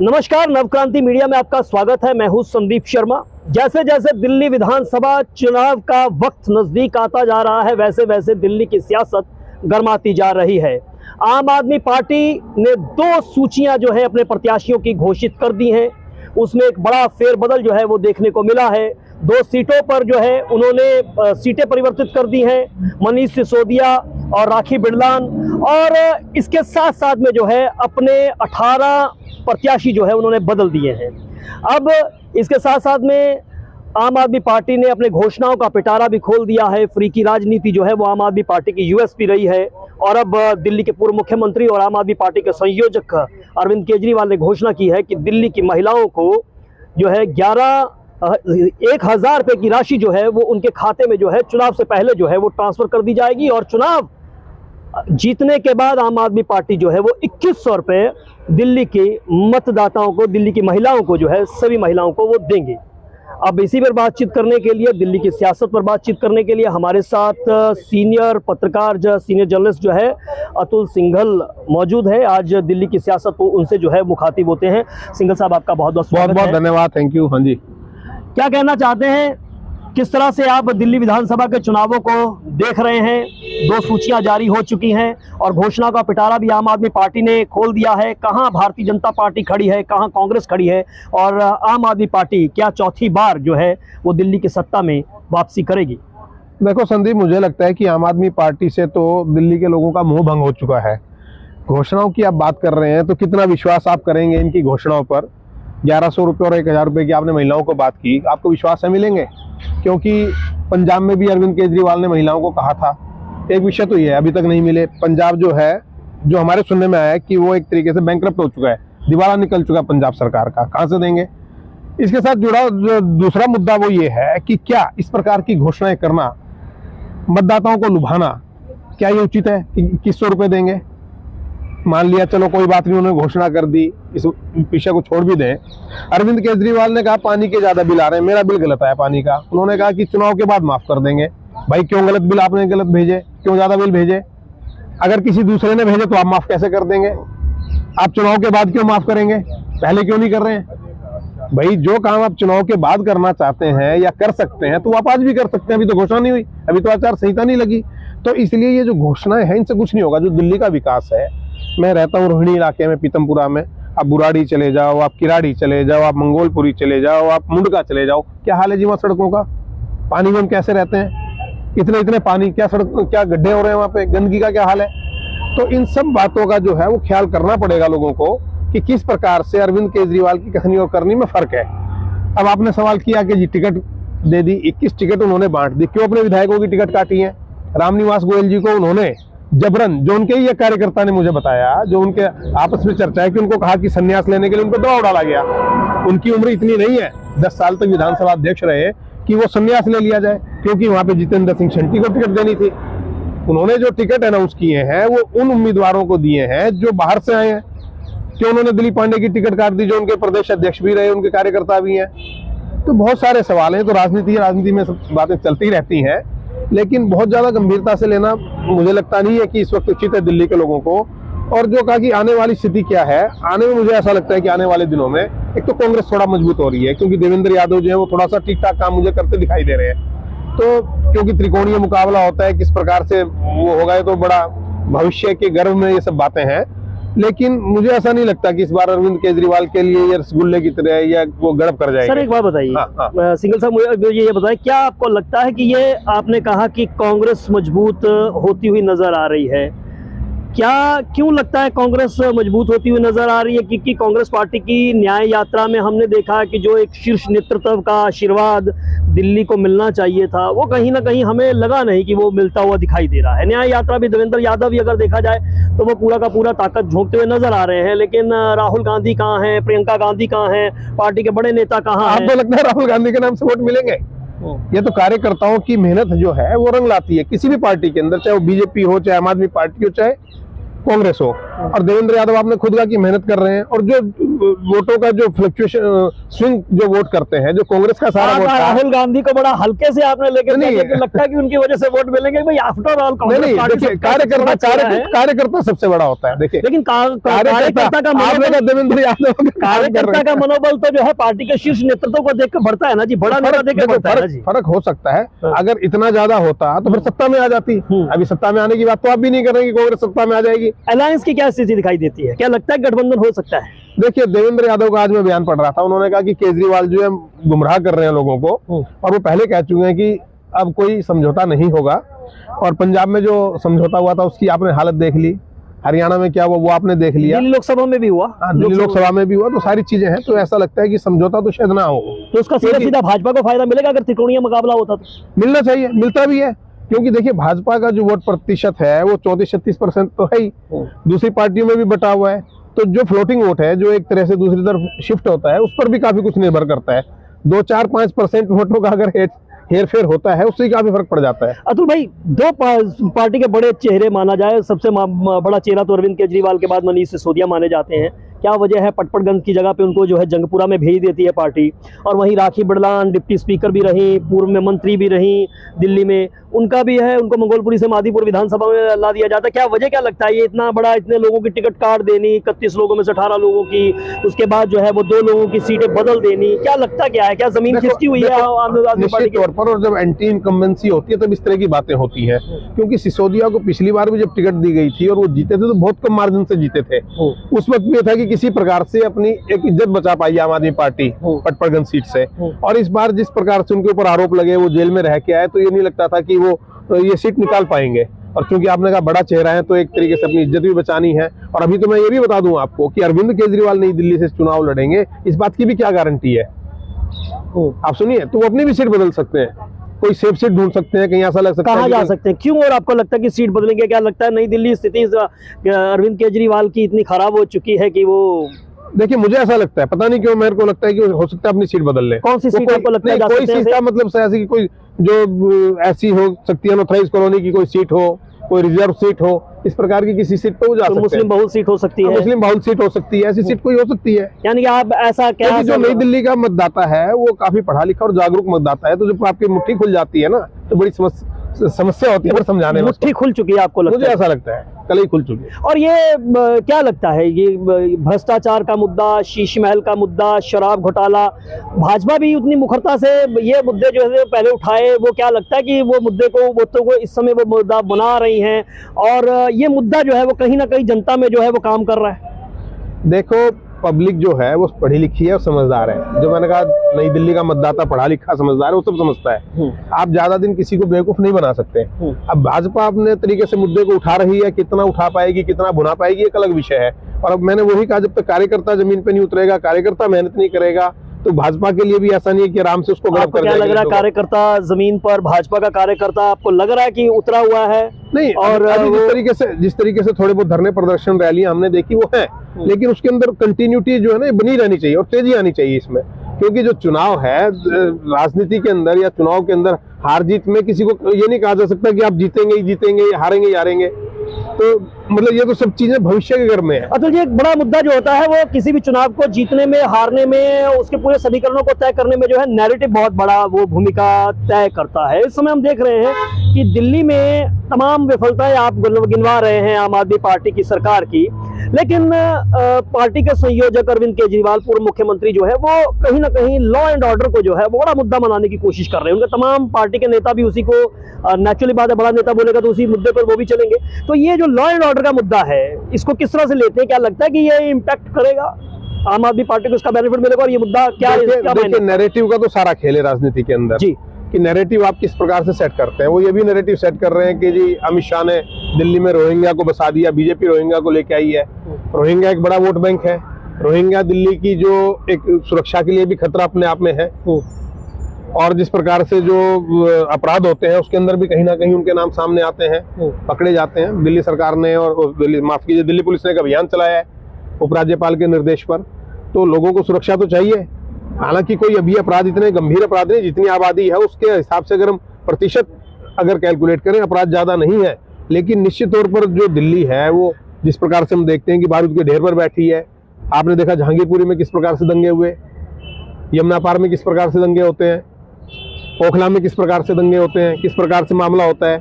नमस्कार, नवक्रांति मीडिया में आपका स्वागत है। मैं हूं संदीप शर्मा। जैसे जैसे दिल्ली विधानसभा चुनाव का वक्त नजदीक आता जा रहा है, वैसे वैसे दिल्ली की सियासत गर्माती जा रही है। आम आदमी पार्टी ने 2 सूचियां जो है अपने प्रत्याशियों की घोषित कर दी हैं। उसमें एक बड़ा फेरबदल जो है वो देखने को मिला है। 2 सीटों पर जो है उन्होंने सीटें परिवर्तित कर दी हैं, मनीष सिसोदिया और राखी बिरलान। और इसके साथ साथ में जो है अपने 18 प्रत्याशी जो है उन्होंने बदल दिए हैं। अब इसके साथ साथ में आम आदमी पार्टी ने अपने घोषणाओं का पिटारा भी खोल दिया है। फ्री की राजनीति जो है वो आम आदमी पार्टी की यूएसपी रही है। और अब दिल्ली के पूर्व मुख्यमंत्री और आम आदमी पार्टी के संयोजक अरविंद केजरीवाल ने घोषणा की है कि दिल्ली की महिलाओं को जो है 1,000 रुपये की राशि जो है वो उनके खाते में जो है चुनाव से पहले जो है वो ट्रांसफर कर दी जाएगी। और चुनाव जीतने के बाद आम आदमी पार्टी जो है वो 2100 रुपये दिल्ली के मतदाताओं को, दिल्ली की महिलाओं को जो है, सभी महिलाओं को वो देंगे। अब इसी पर बातचीत करने के लिए, दिल्ली की सियासत पर बातचीत करने के लिए हमारे साथ सीनियर पत्रकार सीनियर जर्नलिस्ट जो है अतुल सिंघल मौजूद है। आज दिल्ली की सियासत को उनसे जो है मुखातिब होते हैं। सिंघल साहब, आपका बहुत बहुत धन्यवाद। Thank you. हाँ जी, क्या कहना चाहते हैं, किस तरह से आप दिल्ली विधानसभा के चुनावों को देख रहे हैं? 2 सूचियां जारी हो चुकी हैं और घोषणा का पिटारा भी आम आदमी पार्टी ने खोल दिया है। कहां भारतीय जनता पार्टी खड़ी है, कहां कांग्रेस खड़ी है, और आम आदमी पार्टी क्या चौथी बार जो है वो दिल्ली की सत्ता में वापसी करेगी? देखो संदीप, मुझे लगता है कि आम आदमी पार्टी से तो दिल्ली के लोगों का मोह भंग हो चुका है। घोषणाओं की आप बात कर रहे हैं तो कितना विश्वास आप करेंगे इनकी घोषणाओं पर? 1100 रुपये और 1000 रुपये की आपने महिलाओं को बात की, आपको विश्वास है मिलेंगे? क्योंकि पंजाब में भी अरविंद केजरीवाल ने महिलाओं को कहा था। एक विषय तो ये है, अभी तक नहीं मिले। पंजाब जो है, जो हमारे सुनने में आया है कि वो एक तरीके से बैंकरप्ट हो चुका है, दिवाला निकल चुका है पंजाब सरकार का। कहाँ से देंगे? इसके साथ जुड़ा जो दूसरा मुद्दा वो ये है कि क्या इस प्रकार की घोषणाएं करना, मतदाताओं को लुभाना, क्या ये उचित है कि 2100 रुपये देंगे? मान लिया, चलो कोई बात नहीं, उन्होंने घोषणा कर दी, इस विषय को छोड़ भी दें। अरविंद केजरीवाल ने कहा पानी के ज्यादा बिल आ रहे हैं, मेरा बिल गलत आया पानी का। उन्होंने कहा कि चुनाव के बाद माफ कर देंगे। भाई, क्यों गलत बिल आपने गलत भेजे? क्यों ज्यादा बिल भेजे? अगर किसी दूसरे ने भेजे तो आप माफ कैसे कर देंगे? आप चुनाव के बाद क्यों माफ करेंगे, पहले क्यों नहीं कर रहे हैं? भाई, जो काम आप चुनाव के बाद करना चाहते हैं या कर सकते हैं तो आप आज भी कर सकते हैं। अभी तो घोषणा नहीं हुई, अभी तो आचार संहिता नहीं लगी। तो इसलिए ये जो घोषणाएं हैं इनसे कुछ नहीं होगा। जो दिल्ली का विकास है, मैं रहता हूँ रोहिणी इलाके में, पीतमपुरा में। आप बुराड़ी चले जाओ, आप किराड़ी चले जाओ, आप मंगोलपुरी चले जाओ, आप मुंडका चले जाओ, क्या हाल है जी वहाँ सड़कों का? पानी में हम कैसे रहते हैं? इतने पानी, क्या सड़क, क्या गड्ढे हो रहे हैं वहाँ पे, गंदगी का क्या हाल है? तो इन सब बातों का जो है वो ख्याल करना पड़ेगा लोगों को कि किस प्रकार से अरविंद केजरीवाल की कथनी और करनी में फर्क है। अब आपने सवाल किया कि जी टिकट दे दी, 21 टिकट उन्होंने बांट दी। क्यों अपने विधायकों की टिकट काटी है? रामनिवास गोयल जी को उन्होंने जबरन, जो उनके ही एक कार्यकर्ता ने मुझे बताया, जो उनके आपस में चर्चा है कि उनको कहा कि संन्यास लेने के लिए उनको दबाव डाला गया। उनकी उम्र इतनी नहीं है, 10 साल तक विधानसभा अध्यक्ष रहे, कि वो संन्यास ले लिया जाए, क्योंकि वहां पे जितेंद्र सिंह शंटी को टिकट देनी थी। उन्होंने जो टिकट अनाउंस किए हैं वो उन उम्मीदवारों को दिए हैं जो बाहर से आए हैं। क्यों उन्होंने दिलीप पांडे की टिकट काट दी, जो उनके प्रदेश अध्यक्ष भी रहे, उनके कार्यकर्ता भी हैं? तो बहुत सारे सवाल हैं। तो राजनीति में सब बातें चलती रहती हैं, लेकिन बहुत ज्यादा गंभीरता से लेना मुझे लगता नहीं है कि इस वक्त उचित है दिल्ली के लोगों को। और जो कहा कि आने वाली स्थिति क्या है, आने में मुझे ऐसा लगता है कि आने वाले दिनों में एक तो कांग्रेस थोड़ा मजबूत हो रही है, क्योंकि देवेंद्र यादव जो है वो थोड़ा सा ठीक ठाक काम मुझे करते दिखाई दे रहे हैं। तो क्योंकि त्रिकोणीय मुकाबला होता है, किस प्रकार से वो होगा, तो बड़ा भविष्य के गर्भ में ये सब बातें हैं। लेकिन मुझे ऐसा नहीं लगता कि इस बार अरविंद केजरीवाल के लिए ये रसगुल्ले की तरह या वो गड़ब कर जाएगा। सर, एक बात बताइए। हाँ। सिंघल साहब, मुझे ये बताएं, क्या आपको लगता है कि ये आपने कहा कि कांग्रेस मजबूत होती हुई नजर आ रही है, क्यों लगता है कांग्रेस मजबूत होती हुई नजर आ रही है? क्योंकि कांग्रेस पार्टी की न्याय यात्रा में हमने देखा कि जो एक शीर्ष नेतृत्व का आशीर्वाद दिल्ली को मिलना चाहिए था, वो कहीं ना कहीं हमें लगा नहीं कि वो मिलता हुआ दिखाई दे रहा है। न्याय यात्रा भी देवेंद्र यादव भी अगर देखा जाए तो वो पूरा का पूरा ताकत झोंकते हुए नजर आ रहे हैं, लेकिन राहुल गांधी कहाँ हैं, प्रियंका गांधी कहाँ हैं, पार्टी के बड़े नेता कहाँ हैं? आपको लगता है राहुल गांधी के नाम से वोट मिलेंगे? ये तो कार्यकर्ताओं की मेहनत जो है वो रंग लाती है किसी भी पार्टी के अंदर, चाहे वो बीजेपी हो, चाहे आम आदमी पार्टी हो, चाहे कांग्रेस हो। और देवेंद्र यादव आपने खुद कहा कि मेहनत कर रहे हैं, और जो वोटों का जो फ्लक्चुएशन स्विंग जो वोट करते हैं, जो कांग्रेस का सारा वोट था, राहुल गांधी को बड़ा हल्के से आपने लेकर लगता है कि उनकी वजह से वोट मिलेंगे भाई, आफ्टर ऑल देखिए कार्यकर्ता सबसे बड़ा होता है। देखिए लेकिन कार्यकर्ता का मनोबल तो जो है पार्टी के शीर्ष नेतृत्व को देखकर बढ़ता है ना जी, बड़ा नेता देखकर बढ़ता है जी। फर्क हो सकता है, अगर इतना ज्यादा होता तो फिर सत्ता में आ जाती। अभी सत्ता में आने की बात तो आप भी नहीं कर रहे कि कांग्रेस सत्ता में आ जाएगी। अलायंस की क्या स्थिति दिखाई देती है, क्या लगता है गठबंधन हो सकता है? देखिए देवेंद्र यादव का आज मैं बयान पढ़ रहा था, उन्होंने कहा कि केजरीवाल जो है गुमराह कर रहे हैं लोगों को, और वो पहले कह चुके हैं कि अब कोई समझौता नहीं होगा। और पंजाब में जो समझौता हुआ था उसकी आपने हालत देख ली, हरियाणा में क्या हुआ वो आपने देख लिया, दिल्ली लोकसभा में भी हुआ, दिल्ली लोकसभा में भी हुआ, तो सारी चीजें हैं। तो ऐसा लगता है कि समझौता तो शायद ना हो, तो उसका सीधा भाजपा को फायदा मिलेगा अगर त्रिकोणीय मुकाबला होता तो? मिलना चाहिए, मिलता भी है, क्योंकि देखिए भाजपा का जो वोट प्रतिशत है वो 34-36% तो है ही, दूसरी पार्टियों में भी बटा हुआ है। तो जो फ्लोटिंग वोट है जो एक तरह से दूसरी तरफ शिफ्ट होता है, उस पर भी काफी कुछ निर्भर करता है। 2-4-5% वोटों का अगर हेर फेर होता है उससे काफी फर्क पड़ जाता है। अतुल भाई, दो पार्टी के बड़े चेहरे माना जाए, सबसे बड़ा चेहरा तो अरविंद केजरीवाल के बाद मनीष सिसोदिया माने जाते हैं। क्या वजह है पटपड़गंज की जगह पे उनको जो है जंगपुरा में भेज देती है पार्टी? और वहीं राखी बिड़लान डिप्टी स्पीकर भी रही, पूर्व में मंत्री भी रही दिल्ली में, उनका भी है, उनको मंगोलपुरी से मादीपुर विधानसभा में ला दिया जाता है। क्या वजह क्या लगता है ये इतना बड़ा, इतने लोगों की टिकट काट देनी, 31 लोगों में से 18 लोगों की, उसके बाद जो है वो 2 लोगों की सीटें बदल देनी, क्या लगता क्या है? क्या जमीन खिसकी हुई है आम आदमी पार्टी के तौर पर? और जब एंटी इनकम्बेंसी होती है तब इस तरह की बातें होती हैं, क्योंकि सिसोदिया को पिछली बार भी जब टिकट दी गई थी और वो जीते थे तो बहुत कम मार्जिन से जीते थे। उस वक्त भी था कि किसी प्रकार से अपनी एक इज्जत बचा पाई आम आदमी पार्टी पटपड़गंज सीट से। और इस बार जिस प्रकार से उनके ऊपर आरोप लगे, वो जेल में रह के आए, तो ये नहीं लगता था कि वो ये सीट निकाल पाएंगे। और क्योंकि आपने कहा बड़ा चेहरा है तो एक तरीके से अपनी इज्जत भी बचानी है। और अभी तो मैं ये भी बता दूं आपको कि अरविंद केजरीवाल नई दिल्ली से चुनाव लड़ेंगे, इस बात की भी क्या गारंटी है? आप सुनिए, तो वो अपनी भी सीट बदल सकते हैं, कोई सेफ सीट ढूंढ सकते हैं, कहीं ऐसा लग सकता है। कहाँ जा सकते हैं, क्यों? और आपको लगता है कि सीट बदलेंगे? क्या लगता है नई दिल्ली स्थिति अरविंद केजरीवाल की इतनी खराब हो चुकी है कि वो? देखिए मुझे ऐसा लगता है, पता नहीं क्यों मेरे को लगता है कि हो सकता है अपनी सीट बदल ले। कौन सी सीट आपको लगता है? कोई सीट का मतलब ऐसी कोई जो ऐसी हो सकती है, अनऑथराइज्ड कॉलोनी की कोई सीट हो, कोई रिजर्व सीट हो, इस प्रकार की किसी सीट पे वो जा सकते हैं। मुस्लिम बहुल सीट हो सकती है, मुस्लिम बहुल सीट हो सकती है, ऐसी सीट कोई हो सकती है। यानी कि आप ऐसा क्या, जो नई दिल्ली का मतदाता है वो काफी पढ़ा लिखा और जागरूक मतदाता है, तो जब आपकी मुट्ठी खुल जाती है ना तो बड़ी समस्या होती है पर समझाने में। मुट्ठी खुल चुकी है आपको लगता है? मुझे ऐसा लगता है कल ही खुल चुकी है। और ये क्या लगता है, ये भ्रष्टाचार का मुद्दा, शीश महल का मुद्दा, शराब घोटाला, भाजपा भी उतनी मुखरता से ये मुद्दे जो है पहले उठाए, वो क्या लगता है कि वो मुद्दे को वोटों को इस समय वो मुद्दा बना रही हैं और ये मुद्दा जो है वो कहीं ना कहीं जनता में जो है वो काम कर रहा है? देखो पब्लिक जो है वो पढ़ी लिखी है और समझदार है। जो मैंने कहा नई दिल्ली का मतदाता पढ़ा लिखा समझदार है, वो सब समझता है। आप ज्यादा दिन किसी को बेवकूफ नहीं बना सकते। अब भाजपा अपने तरीके से मुद्दे को उठा रही है, कितना उठा पाएगी, कितना भुना पाएगी, एक अलग विषय है। और अब मैंने वही कहा, जब तक कार्यकर्ता जमीन पे नहीं उतरेगा, कार्यकर्ता मेहनत नहीं करेगा, तो भाजपा के लिए भी ऐसा नहीं है कि आराम से उसको गड़ब कर क्या लग रहा है कार्यकर्ता जमीन पर, भाजपा का कार्यकर्ता आपको लग रहा है कि उतरा हुआ है? नहीं, और जिस तरीके से थोड़े बहुत धरने प्रदर्शन रैलियां हमने देखी वो है, लेकिन उसके अंदर कंटिन्यूटी जो है ना बनी रहनी चाहिए और तेजी आनी चाहिए इसमें। क्योंकि जो चुनाव है राजनीति के अंदर या चुनाव के अंदर हार जीत में किसी को ये नहीं कहा जा सकता कि आप जीतेंगे ही जीतेंगे, हारेंगे ही हारेंगे। तो मतलब ये तो सब चीजें भविष्य के घर में है। अतुल जी, एक बड़ा मुद्दा जो होता है वो किसी भी चुनाव को जीतने में, हारने में, उसके पूरे समीकरणों को तय करने में जो है नैरेटिव बहुत बड़ा वो भूमिका तय करता है। इस समय हम देख रहे हैं कि दिल्ली में तमाम विफलताएं आप गिनवा रहे हैं आम आदमी पार्टी की सरकार की, लेकिन पार्टी के संयोजक अरविंद केजरीवाल, पूर्व मुख्यमंत्री जो है, वो कहीं ना कहीं लॉ एंड ऑर्डर को जो है वो बड़ा मुद्दा बनाने की कोशिश कर रहे हैं। उनके तमाम पार्टी के नेता भी उसी को, नेचुरली बात है, बड़ा नेता बोलेगा तो उसी मुद्दे पर वो भी चलेंगे। तो ये जो लॉ एंड ऑर्डर का मुद्दा है, इसको किस तरह से लेते हैं? क्या लगता है कि ये इम्पैक्ट करेगा आम आदमी पार्टी को, इसका बेनिफिट मिलेगा? और ये मुद्दा क्या देखिए नैरेटिव का तो सारा खेल है राजनीति के अंदर जी, कि नैरेटिव आप किस प्रकार से सेट करते हैं। वो ये भी नैरेटिव सेट कर रहे हैं कि जी अमित शाह ने दिल्ली में रोहिंग्या को बसा दिया, बीजेपी रोहिंग्या को लेके आई है। रोहिंग्या एक बड़ा वोट बैंक है, रोहिंग्या दिल्ली की जो एक सुरक्षा के लिए भी खतरा अपने आप में है। और जिस प्रकार से जो अपराध होते हैं उसके अंदर भी कहीं ना कहीं उनके नाम सामने आते हैं, पकड़े जाते हैं। दिल्ली सरकार ने और दिल्ली पुलिस ने एक अभियान चलाया है उपराज्यपाल के निर्देश पर। तो लोगों को सुरक्षा तो चाहिए। हालांकि कोई अभी अपराध इतने गंभीर अपराध नहीं, जितनी आबादी है उसके हिसाब से अगर हम प्रतिशत अगर कैलकुलेट करें, अपराध ज्यादा नहीं है। लेकिन निश्चित तौर पर जो दिल्ली है वो जिस प्रकार से हम देखते हैं कि बारूद के ढेर पर बैठी है, आपने देखा जहांगीरपुरी में किस प्रकार से दंगे हुए, यमुना पार में किस प्रकार से दंगे होते हैं, ओखला में किस प्रकार से दंगे होते हैं, किस प्रकार से मामला होता है।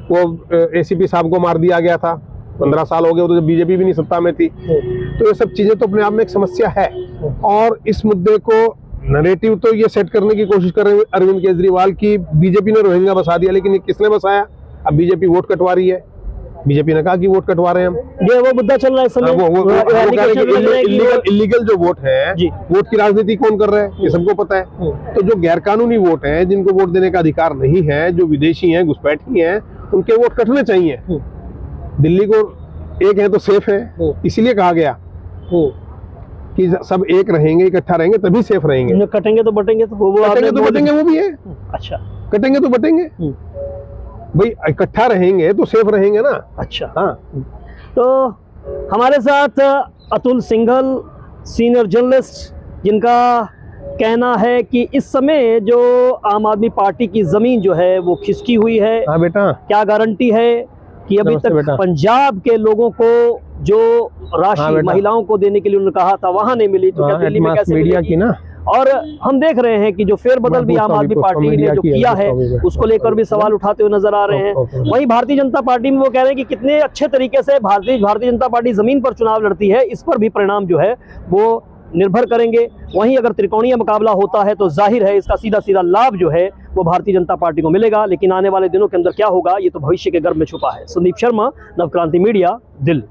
वो एसीपी साहब को मार दिया गया था, 15 साल हो गए, तो जब बीजेपी भी नहीं सत्ता में थी। तो ये सब चीजें तो अपने आप में एक समस्या है। और इस मुद्दे को नैरेटिव तो ये सेट करने की कोशिश कर रहे हैं अरविंद केजरीवाल की बीजेपी ने रोहिंग्या बसा दिया, लेकिन ये किसने बसाया? अब बीजेपी वोट कटवा रही है। बीजेपी ने कहा कि वोट कटवा रहे हैं हम, ये वो मुद्दा चल रहा है इस समय। इलीगल जो वोट है, वोट की राजनीति कौन कर रहा है ये सबको पता है। तो जो गैरकानूनी वोट है, जिनको वोट देने का अधिकार नहीं है, जो विदेशी हैं, घुसपैठी हैं, उनके वोट कटने चाहिए। दिल्ली को एक है तो सेफ है, इसीलिए कहा गया कि सब एक रहेंगे, इकट्ठा रहेंगे तभी सेफ रहेंगे। कटेंगे तो बटेंगे, तो वो बटेंगे वो भी है। अच्छा, कटेंगे तो बटेंगे भाई, इकट्ठा रहेंगे तो सेफ रहेंगे ना। अच्छा, हाँ। तो हमारे साथ अतुल सिंघल, सीनियर जर्नलिस्ट, जिनका कहना है कि इस समय जो आम आदमी पार्टी की जमीन जो है वो खिसकी हुई है। हाँ बेटा, क्या गारंटी है कि अभी तक पंजाब के लोगों को जो राशि महिलाओं को देने के लिए उन्होंने कहा था वहां नहीं मिली, तो क्या दिल्ली में कैसे मीडिया की ना। और हम देख रहे हैं कि जो फेरबदल भी आम आदमी पार्टी ने जो किया है उसको लेकर भी सवाल उठाते हुए नजर आ रहे हैं। वहीं भारतीय जनता पार्टी में वो कह रहे हैं कि कितने अच्छे तरीके से भारतीय जनता पार्टी जमीन पर चुनाव लड़ती है, इस पर भी परिणाम जो है वो निर्भर करेंगे। वहीं अगर त्रिकोणीय मुकाबला होता है तो जाहिर है इसका सीधा सीधा लाभ जो है वो भारतीय जनता पार्टी को मिलेगा। लेकिन आने वाले दिनों के अंदर क्या होगा ये तो भविष्य के गर्भ में छुपा है। संदीप शर्मा, नवक्रांति मीडिया, दिल्ली।